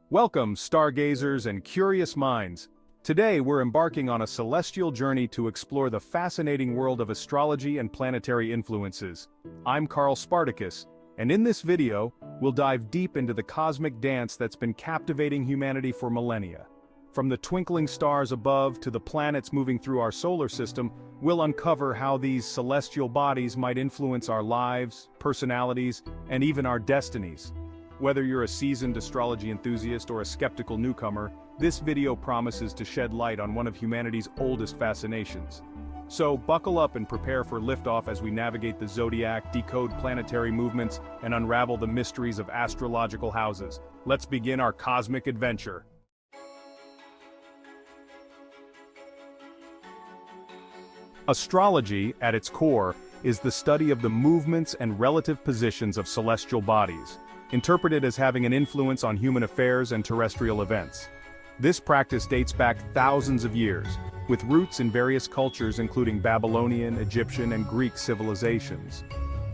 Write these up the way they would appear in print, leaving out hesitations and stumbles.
Welcome, stargazers and curious minds. Today we're embarking on a celestial journey to explore the fascinating world of astrology and planetary influences. I'm Carl Spartacus, and in this video, we'll dive deep into the cosmic dance that's been captivating humanity for millennia. From the twinkling stars above to the planets moving through our solar system, we'll uncover how these celestial bodies might influence our lives, personalities, and even our destinies. Whether you're a seasoned astrology enthusiast or a skeptical newcomer, this video promises to shed light on one of humanity's oldest fascinations. So buckle up and prepare for liftoff as we navigate the zodiac, decode planetary movements, and unravel the mysteries of astrological houses. Let's begin our cosmic adventure. Astrology, at its core, is the study of the movements and relative positions of celestial bodies, interpreted as having an influence on human affairs and terrestrial events. This practice dates back thousands of years, with roots in various cultures including Babylonian, Egyptian, and Greek civilizations.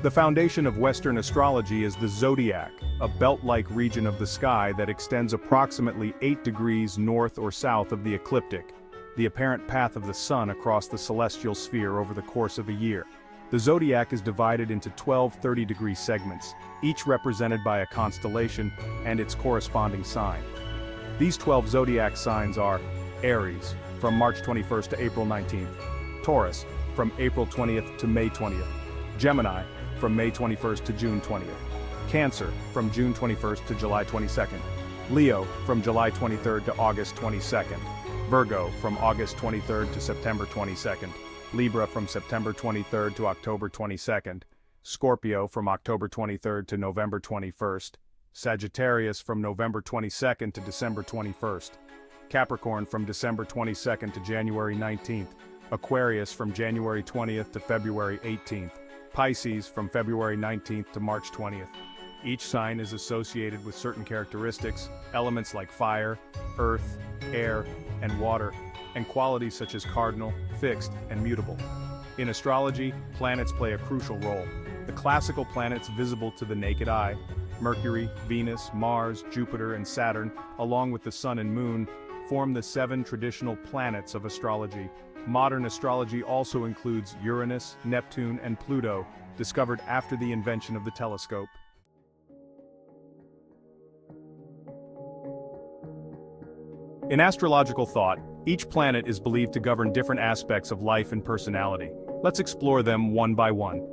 The foundation of Western astrology is the zodiac, a belt-like region of the sky that extends approximately 8 degrees north or south of the ecliptic, the apparent path of the sun across the celestial sphere over the course of a year. The zodiac is divided into 12 30-degree segments, each represented by a constellation and its corresponding sign. These 12 zodiac signs are Aries, from March 21st to April 19th, Taurus, from April 20th to May 20th, Gemini, from May 21st to June 20th, Cancer, from June 21st to July 22nd, Leo, from July 23rd to August 22nd, Virgo, from August 23rd to September 22nd, Libra from September 23rd to October 22nd, Scorpio from October 23rd to November 21st, Sagittarius from November 22nd to December 21st, Capricorn from December 22nd to January 19th, Aquarius from January 20th to February 18th, Pisces from February 19th to March 20th. Each sign is associated with certain characteristics, elements like fire, earth, air, and water, and qualities such as cardinal, fixed, and mutable. In astrology, planets play a crucial role. The classical planets visible to the naked eye, Mercury, Venus, Mars, Jupiter, and Saturn, along with the Sun and Moon, form the 7 traditional planets of astrology. Modern astrology also includes Uranus, Neptune, and Pluto, discovered after the invention of the telescope. In astrological thought, each planet is believed to govern different aspects of life and personality. Let's explore them one by one.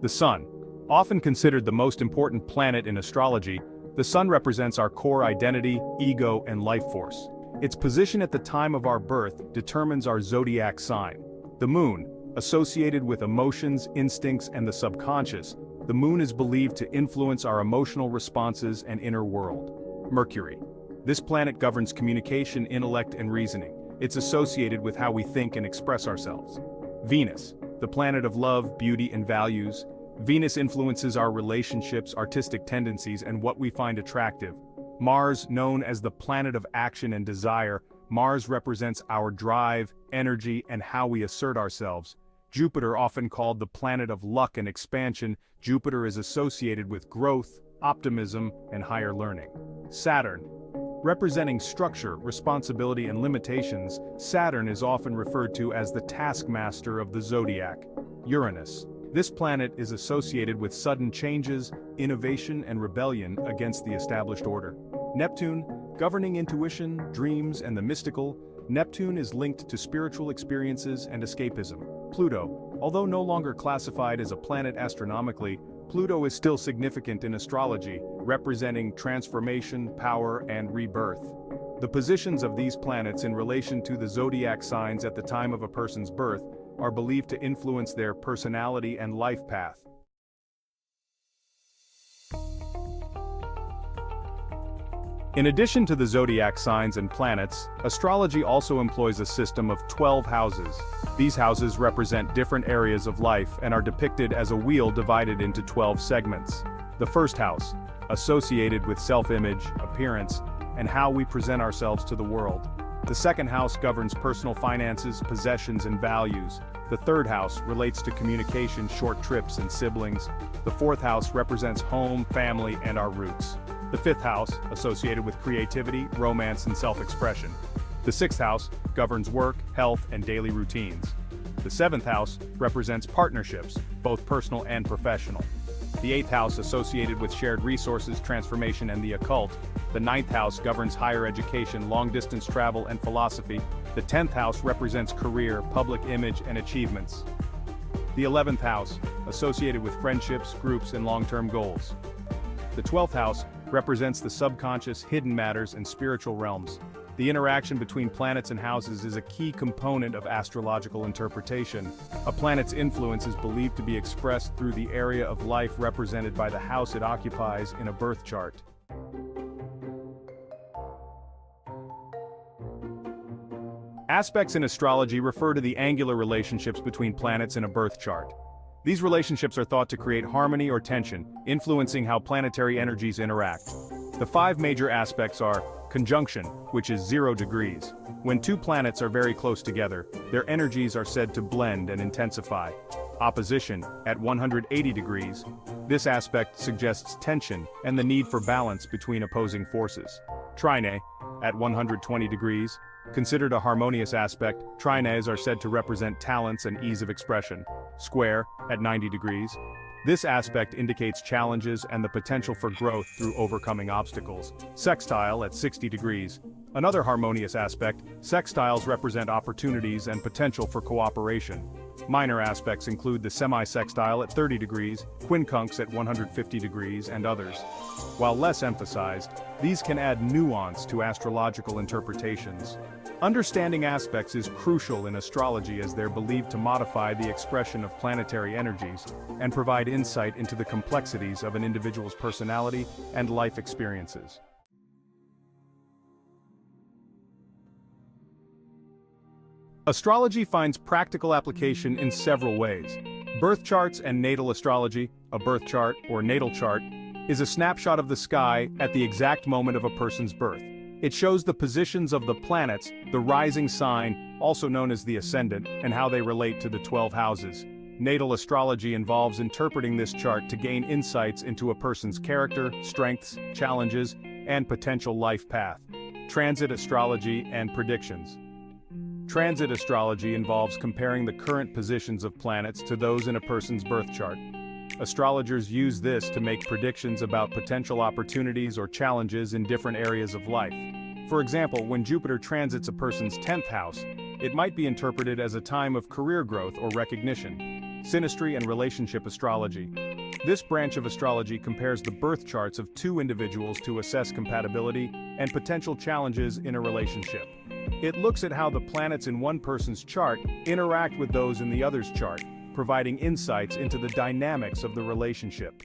The Sun. Often considered the most important planet in astrology, the Sun represents our core identity, ego, and life force. Its position at the time of our birth determines our zodiac sign. The Moon. Associated with emotions, instincts, and the subconscious, the Moon is believed to influence our emotional responses and inner world. Mercury. This planet governs communication, intellect, and reasoning. It's associated with how we think and express ourselves. Venus, the planet of love, beauty, and values. Venus influences our relationships, artistic tendencies, and what we find attractive. Mars, known as the planet of action and desire, Mars represents our drive, energy, and how we assert ourselves. Jupiter, often called the planet of luck and expansion, Jupiter is associated with growth, optimism, and higher learning. Saturn. Representing structure, responsibility, and limitations, Saturn is often referred to as the taskmaster of the zodiac. Uranus. This planet is associated with sudden changes, innovation, and rebellion against the established order. Neptune, governing intuition, dreams, and the mystical, Neptune is linked to spiritual experiences and escapism. Pluto, although no longer classified as a planet astronomically, Pluto is still significant in astrology, representing transformation, power, and rebirth. The positions of these planets in relation to the zodiac signs at the time of a person's birth are believed to influence their personality and life path. In addition to the zodiac signs and planets, astrology also employs a system of 12 houses. These houses represent different areas of life and are depicted as a wheel divided into 12 segments. The first house, associated with self-image, appearance, and how we present ourselves to the world. The second house governs personal finances, possessions, and values. The third house relates to communication, short trips, and siblings. The fourth house represents home, family, and our roots. The 5th house, associated with creativity, romance, and self-expression. The 6th house governs work, health, and daily routines. The 7th house represents partnerships, both personal and professional. The 8th house associated with shared resources, transformation, and the occult. The 9th house governs higher education, long-distance travel, and philosophy. The 10th house represents career, public image, and achievements. The 11th house, associated with friendships, groups, and long-term goals. The 12th house represents the subconscious, hidden matters, and spiritual realms. The interaction between planets and houses is a key component of astrological interpretation. A planet's influence is believed to be expressed through the area of life represented by the house it occupies in a birth chart. Aspects in astrology refer to the angular relationships between planets in a birth chart. These relationships are thought to create harmony or tension, influencing how planetary energies interact. The 5 major aspects are conjunction, which is 0 degrees. When 2 planets are very close together, their energies are said to blend and intensify. Opposition, at 180 degrees. This aspect suggests tension and the need for balance between opposing forces. Trine, at 120 degrees. Considered a harmonious aspect, trines are said to represent talents and ease of expression. Square, at 90 degrees. This aspect indicates challenges and the potential for growth through overcoming obstacles. Sextile, at 60 degrees. Another harmonious aspect, sextiles represent opportunities and potential for cooperation. Minor aspects include the semi-sextile at 30 degrees, quincunx at 150 degrees, and others. While less emphasized, these can add nuance to astrological interpretations. Understanding aspects is crucial in astrology as they're believed to modify the expression of planetary energies and provide insight into the complexities of an individual's personality and life experiences. Astrology finds practical application in several ways. Birth charts and natal astrology, a birth chart or natal chart, is a snapshot of the sky at the exact moment of a person's birth. It shows the positions of the planets, the rising sign, also known as the ascendant, and how they relate to the 12 houses. Natal astrology involves interpreting this chart to gain insights into a person's character, strengths, challenges, and potential life path. Transit astrology and predictions. Transit astrology involves comparing the current positions of planets to those in a person's birth chart. Astrologers use this to make predictions about potential opportunities or challenges in different areas of life. For example, when Jupiter transits a person's 10th house, it might be interpreted as a time of career growth or recognition. Synastry and relationship astrology. This branch of astrology compares the birth charts of 2 individuals to assess compatibility and potential challenges in a relationship. It looks at how the planets in one person's chart interact with those in the other's chart, providing insights into the dynamics of the relationship.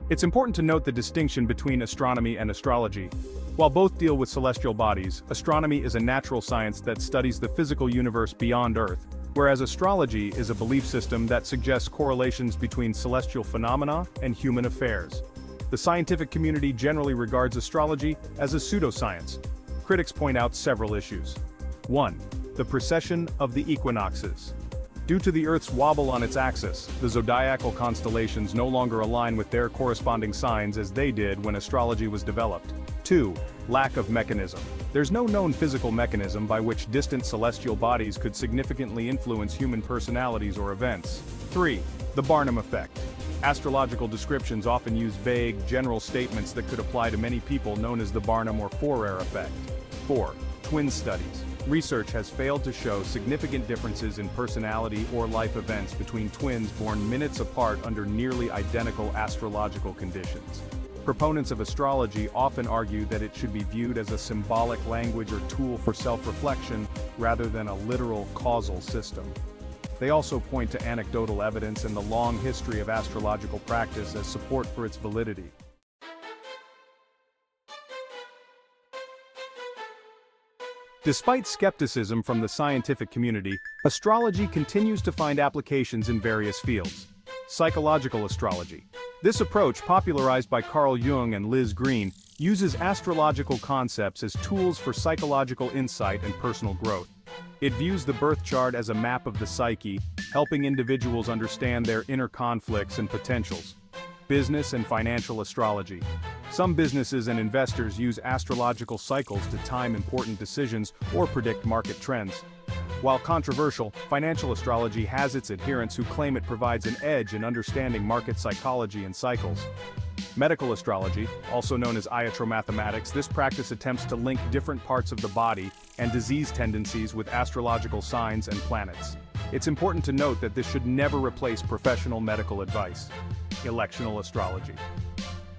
It's important to note the distinction between astronomy and astrology. While both deal with celestial bodies, astronomy is a natural science that studies the physical universe beyond Earth, whereas astrology is a belief system that suggests correlations between celestial phenomena and human affairs. The scientific community generally regards astrology as a pseudoscience. Critics point out several issues. 1. The precession of the equinoxes. Due to the Earth's wobble on its axis, the zodiacal constellations no longer align with their corresponding signs as they did when astrology was developed. 2. Lack of mechanism. There's no known physical mechanism by which distant celestial bodies could significantly influence human personalities or events. 3. The Barnum effect. Astrological descriptions often use vague, general statements that could apply to many people, known as the Barnum or Forer effect. 4. Twin studies. Research has failed to show significant differences in personality or life events between twins born minutes apart under nearly identical astrological conditions. Proponents of astrology often argue that it should be viewed as a symbolic language or tool for self-reflection rather than a literal causal system. They also point to anecdotal evidence and the long history of astrological practice as support for its validity. Despite skepticism from the scientific community, astrology continues to find applications in various fields. Psychological astrology. This approach, popularized by Carl Jung and Liz Green, uses astrological concepts as tools for psychological insight and personal growth. It views the birth chart as a map of the psyche, helping individuals understand their inner conflicts and potentials. Business and financial astrology. Some businesses and investors use astrological cycles to time important decisions or predict market trends. While controversial, financial astrology has its adherents who claim it provides an edge in understanding market psychology and cycles. Medical astrology, also known as iatromathematics, this practice attempts to link different parts of the body and disease tendencies with astrological signs and planets. It's important to note that this should never replace professional medical advice. Electional astrology.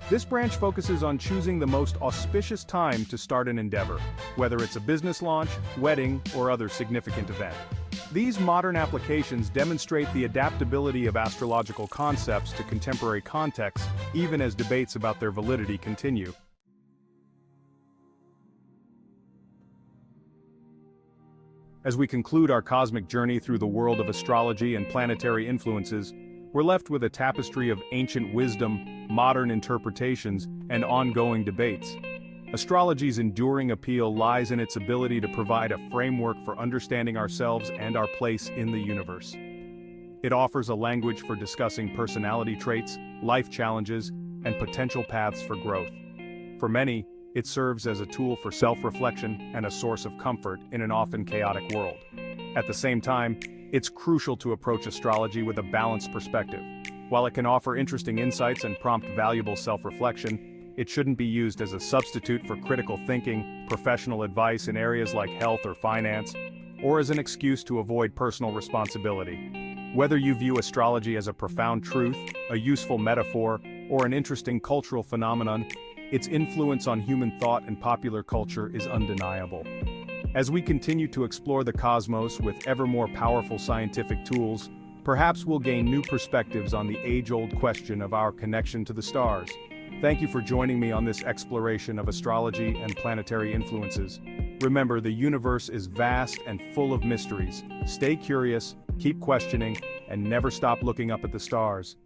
This branch focuses on choosing the most auspicious time to start an endeavor, whether it's a business launch, wedding, or other significant event. These modern applications demonstrate the adaptability of astrological concepts to contemporary contexts, even as debates about their validity continue. As we conclude our cosmic journey through the world of astrology and planetary influences, we're left with a tapestry of ancient wisdom, modern interpretations, and ongoing debates. Astrology's enduring appeal lies in its ability to provide a framework for understanding ourselves and our place in the universe. It offers a language for discussing personality traits, life challenges, and potential paths for growth. For many, it serves as a tool for self-reflection and a source of comfort in an often chaotic world. At the same time, it's crucial to approach astrology with a balanced perspective. While it can offer interesting insights and prompt valuable self-reflection, it shouldn't be used as a substitute for critical thinking, professional advice in areas like health or finance, or as an excuse to avoid personal responsibility. Whether you view astrology as a profound truth, a useful metaphor, or an interesting cultural phenomenon, its influence on human thought and popular culture is undeniable. As we continue to explore the cosmos with ever more powerful scientific tools, perhaps we'll gain new perspectives on the age-old question of our connection to the stars. Thank you for joining me on this exploration of astrology and planetary influences. Remember, the universe is vast and full of mysteries. Stay curious, keep questioning, and never stop looking up at the stars.